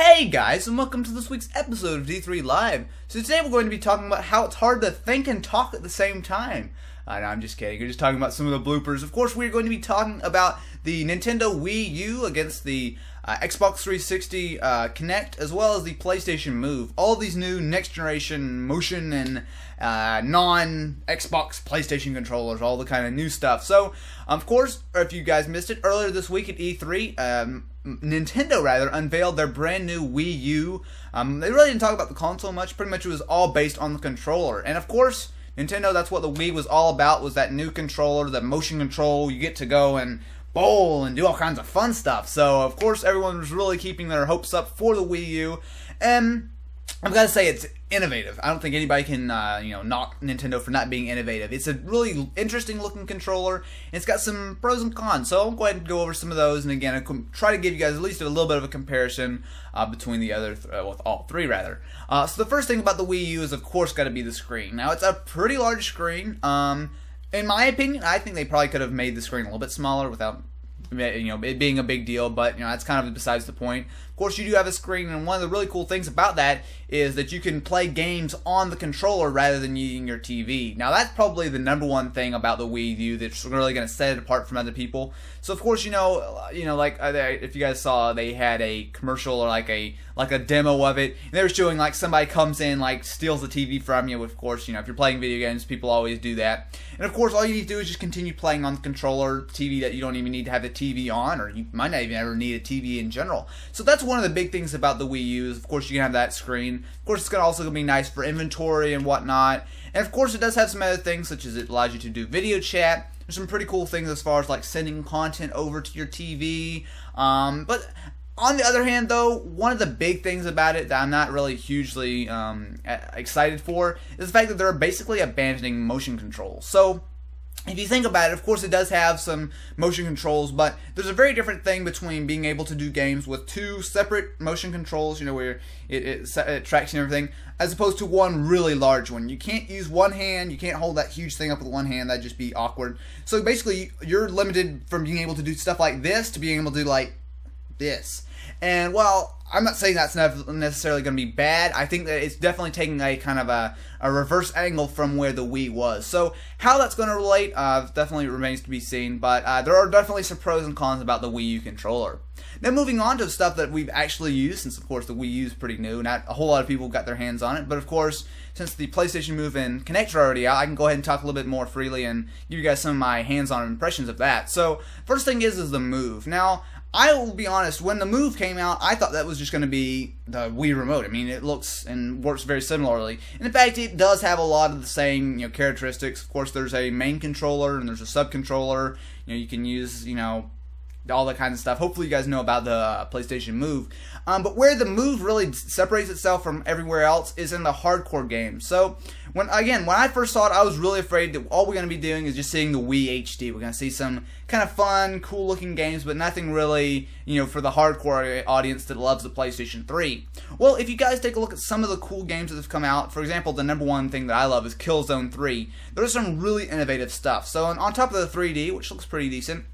Hey guys, and welcome to this week's episode of D3Live. So today we're going to be talking about how it's hard to think and talk at the same time. No, I'm just kidding. We're just talking about some of the bloopers. Of course, we're going to be talking about the Nintendo Wii U against the Xbox 360 Kinect, as well as the PlayStation Move. All of these new next-generation motion and non-Xbox PlayStation controllers, all the kind of new stuff. So, of course, if you guys missed it, earlier this week at E3, Nintendo unveiled their brand new Wii U. They really didn't talk about the console much. Pretty much it was all based on the controller. And of course, Nintendo, that's what the Wii was all about, was that new controller, the motion control. You get to go and bowl and do all kinds of fun stuff. So, of course, everyone was really keeping their hopes up for the Wii U. And I've got to say, it's innovative. I don't think anybody can, knock Nintendo for not being innovative. It's a really interesting looking controller, and it's got some pros and cons. So I'll go ahead and go over some of those, and again, I'll try to give you guys at least a little bit of a comparison between the other, with all three rather. So the first thing about the Wii U is, of course, got to be the screen. Now, it's a pretty large screen. In my opinion, I think they probably could have made the screen a little bit smaller without it being a big deal, but that's kind of besides the point. Of course, you do have a screen, and one of the really cool things about that is that you can play games on the controller rather than using your TV. Now, that's probably the number one thing about the Wii U that's really going to set it apart from other people. So, of course, like if you guys saw, they had a commercial or like a demo of it, and they were showing like somebody comes in, like steals the TV from you. Of course, if you're playing video games, people always do that. And of course, all you need to do is just continue playing on the controller, TV that you don't even need to have the TV on, or you might not even ever need a TV in general. So that's one of the big things about the Wii U is, of course, you can have that screen. Of course, it's also going to be nice for inventory and whatnot. And of course, it does have some other things, such as it allows you to do video chat. There's some pretty cool things as far as like sending content over to your TV. But on the other hand, though, one of the big things about it that I'm not really hugely excited for is the fact that they're basically abandoning motion controls. So, if you think about it, of course it does have some motion controls, but there's a very different thing between being able to do games with two separate motion controls, where it tracks and everything, as opposed to one really large one. You can't use one hand, you can't hold that huge thing up with one hand, that'd just be awkward. So basically, you're limited from being able to do stuff like this to being able to do like this. And while I'm not saying that's necessarily going to be bad, I think that it's definitely taking a kind of a reverse angle from where the Wii was. So how that's going to relate definitely remains to be seen, but there are definitely some pros and cons about the Wii U controller. Now moving on to stuff that we've actually used, since of course the Wii U is pretty new, not a whole lot of people got their hands on it, but of course since the PlayStation Move and Kinect are already out, I can go ahead and talk a little bit more freely and give you guys some of my hands-on impressions of that. So first thing is the Move. Now, I will be honest, when the Move came out, I thought that was just going to be the Wii Remote. I mean, it looks and works very similarly. And in fact, it does have a lot of the same, characteristics. Of course, there's a main controller and there's a sub-controller. You can use, all that kind of stuff. Hopefully you guys know about the PlayStation Move. But where the Move really separates itself from everywhere else is in the hardcore games. So, when I first saw it, I was really afraid that all we're going to be doing is just seeing the Wii HD. We're going to see some kind of fun, cool looking games, but nothing really, for the hardcore audience that loves the PlayStation 3. Well, if you guys take a look at some of the cool games that have come out, for example, the number one thing that I love is Killzone 3. There's some really innovative stuff. So, on top of the 3D, which looks pretty decent,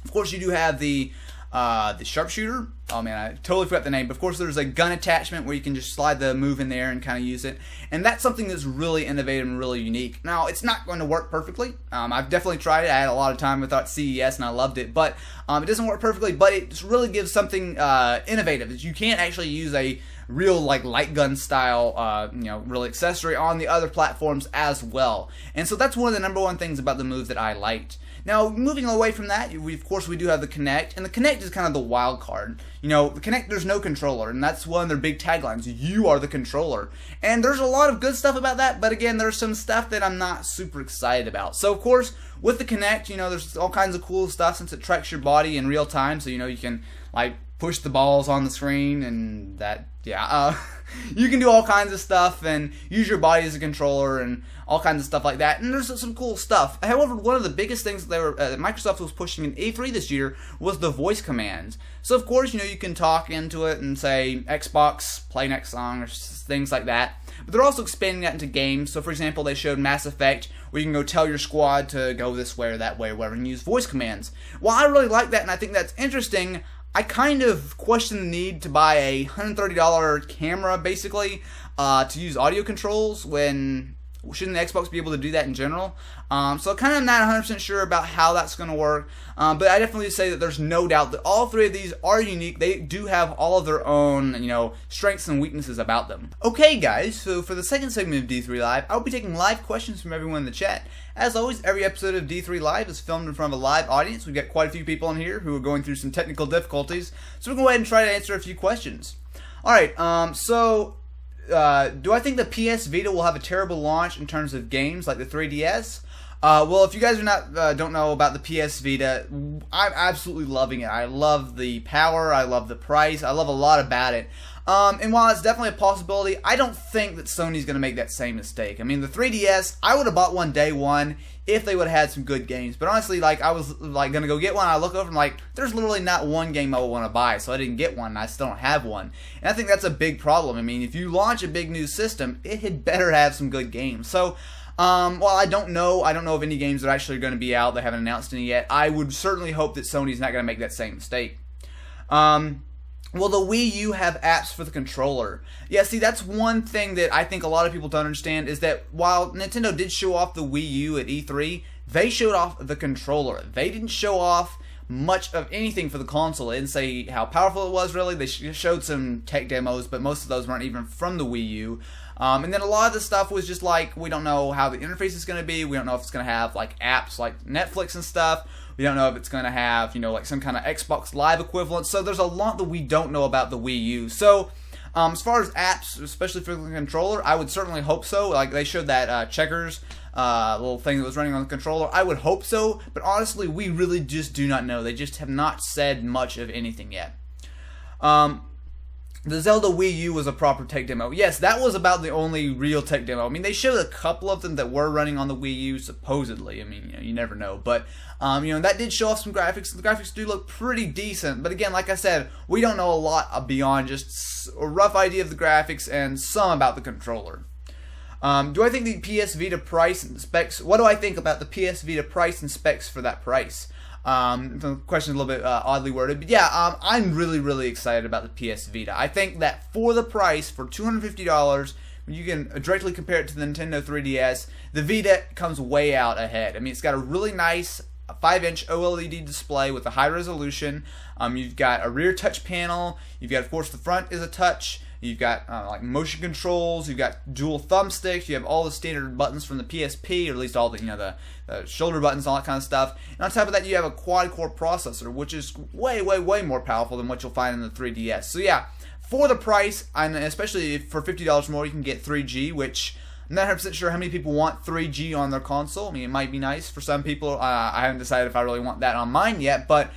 of course, you do have the Sharpshooter. Oh man, I totally forgot the name. But of course, there's a gun attachment where you can just slide the Move in there and kind of use it. And that's something that's really innovative and really unique. Now, it's not going to work perfectly. I've definitely tried it. I had a lot of time with that CES and I loved it. But it doesn't work perfectly. But it just really gives something innovative. You can't actually use a real light gun style real accessory on the other platforms as well. And so that's one of the number one things about the Move that I liked. Now, moving away from that, of course, we do have the Kinect, and the Kinect is kind of the wild card. The Kinect, there's no controller, and that's one of their big taglines. You are the controller. And there's a lot of good stuff about that, but again, there's some stuff that I'm not super excited about. So, of course, with the Kinect, there's all kinds of cool stuff since it tracks your body in real time, so, you can, push the balls on the screen, and that, you can do all kinds of stuff and use your body as a controller and all kinds of stuff like that. And there's some cool stuff. However, one of the biggest things that Microsoft was pushing in E3 this year was the voice commands. So of course, you can talk into it and say Xbox, play next song, or things like that. But they're also expanding that into games. So for example, they showed Mass Effect, where you can go tell your squad to go this way or that way or whatever and use voice commands. While I really like that and I think that's interesting, I kind of question the need to buy a $130 camera, basically, to use audio controls when shouldn't the Xbox be able to do that in general? So kind of not 100% sure about how that's going to work, but I definitely say that there's no doubt that all three of these are unique. They do have all of their own, strengths and weaknesses about them. Okay, guys, so for the second segment of D3 Live, I'll be taking live questions from everyone in the chat. As always, every episode of D3 Live is filmed in front of a live audience. We've got quite a few people in here who are going through some technical difficulties, so we're going to go ahead and try to answer a few questions. Alright, do I think the PS Vita will have a terrible launch in terms of games like the 3DS? Well, if you guys don't know about the PS Vita, I'm absolutely loving it. I love the power, I love the price, I love a lot about it. And while it's definitely a possibility, I don't think that Sony's going to make that same mistake. I mean, the 3DS, I would have bought one day one if they would have had some good games. But honestly, I was going to go get one. I look over and there's literally not one game I would want to buy. So I didn't get one and I still don't have one. And I think that's a big problem. I mean, if you launch a big new system, it had better have some good games. So, while I don't know of any games that are actually going to be out. They haven't announced any yet. I would certainly hope that Sony's not going to make that same mistake. Will the Wii U have apps for the controller? Yeah, see, that's one thing that I think a lot of people don't understand, is that while Nintendo did show off the Wii U at E3, they showed off the controller. They didn't show off much of anything for the console. They didn't say how powerful it was, really. They showed some tech demos, but most of those weren't even from the Wii U. And then a lot of the stuff was just we don't know how the interface is going to be. We don't know if it's going to have apps like Netflix and stuff. We don't know if it's going to have, some kind of Xbox Live equivalent. So there's a lot that we don't know about the Wii U. So as far as apps, especially for the controller, I would certainly hope so. They showed that checkers little thing that was running on the controller. I would hope so, but honestly, we really just do not know. They just have not said much of anything yet. The Zelda Wii U was a proper tech demo. Yes, that was about the only real tech demo. I mean, they showed a couple of them that were running on the Wii U, supposedly. I mean, you never know. But, that did show off some graphics. The graphics do look pretty decent. But again, like I said, we don't know a lot beyond just a rough idea of the graphics and some about the controller. Do I think the PS Vita price and specs... What do I think about the PS Vita price and specs for that price? The question is a little bit oddly worded, but yeah, I'm really, really excited about the PS Vita. I think that for the price, for $250, you can directly compare it to the Nintendo 3DS, the Vita comes way out ahead. I mean, it's got a really nice 5-inch OLED display with a high resolution. You've got a rear touch panel. You've got, of course, the front is a touch. You've got motion controls. You've got dual thumbsticks. You have all the standard buttons from the PSP, or at least all the the shoulder buttons, all that kind of stuff. And on top of that, you have a quad-core processor, which is way, way, way more powerful than what you'll find in the 3DS. So yeah, for the price, and especially for $50 more, you can get 3G, which I'm not 100% sure how many people want 3G on their console. I mean, it might be nice for some people. I haven't decided if I really want that on mine yet, but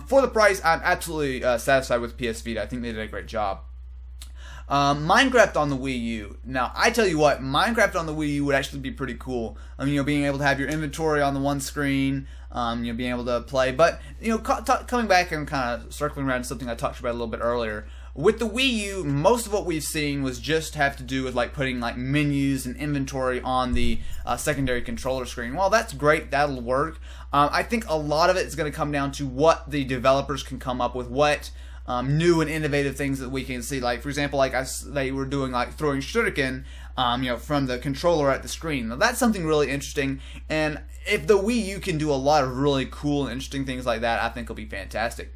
for the price, I'm absolutely satisfied with PS Vita. I think they did a great job. Minecraft on the Wii U. Now, I tell you what, Minecraft on the Wii U would actually be pretty cool. I mean, being able to have your inventory on the one screen, being able to play. But, coming back and kind of circling around to something I talked about a little bit earlier, with the Wii U, most of what we've seen was just have to do with putting menus and inventory on the secondary controller screen. Well, that's great. That'll work. I think a lot of it is going to come down to what the developers can come up with, what new and innovative things that we can see. For example, they were doing throwing shuriken, from the controller at the screen. Now, that's something really interesting. And if the Wii U can do a lot of really cool and interesting things like that, I think it'll be fantastic.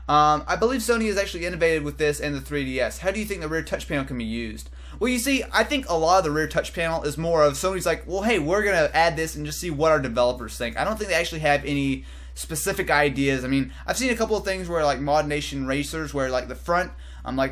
I believe Sony has actually innovated with this and the 3DS. How do you think the rear touch panel can be used? Well, you see, I think a lot of the rear touch panel is more of Sony's well, hey, we're going to add this and just see what our developers think. I don't think they actually have any specific ideas. I mean, I've seen a couple of things where Mod Nation Racers, where the front,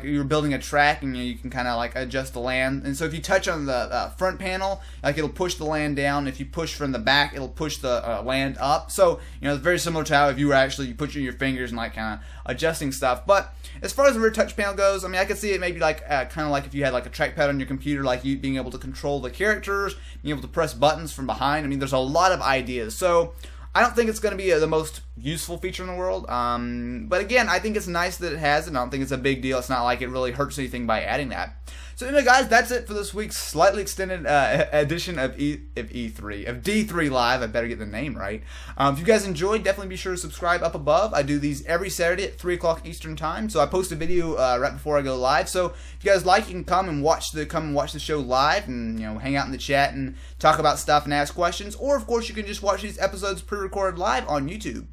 you're building a track and you can kind of adjust the land. And so if you touch on the front panel, it'll push the land down. If you push from the back, it'll push the land up. So it's very similar to how if you were actually pushing your fingers and kind of adjusting stuff. But as far as the rear touch panel goes, I mean, I could see it maybe kind of if you had a trackpad on your computer, you being able to control the characters, being able to press buttons from behind. I mean, there's a lot of ideas. So I don't think it's going to be the most useful feature in the world. But again, I think it's nice that it has it. I don't think it's a big deal. It's not like it really hurts anything by adding that. So anyway, guys, that's it for this week's slightly extended edition of D3 Live. I better get the name right. If you guys enjoyed, definitely be sure to subscribe up above. I do these every Saturday at 3 o'clock Eastern Time. So I post a video right before I go live. So if you guys like, you can come and watch the show live, and hang out in the chat and talk about stuff and ask questions. Or of course, you can just watch these episodes pre-recorded live on YouTube.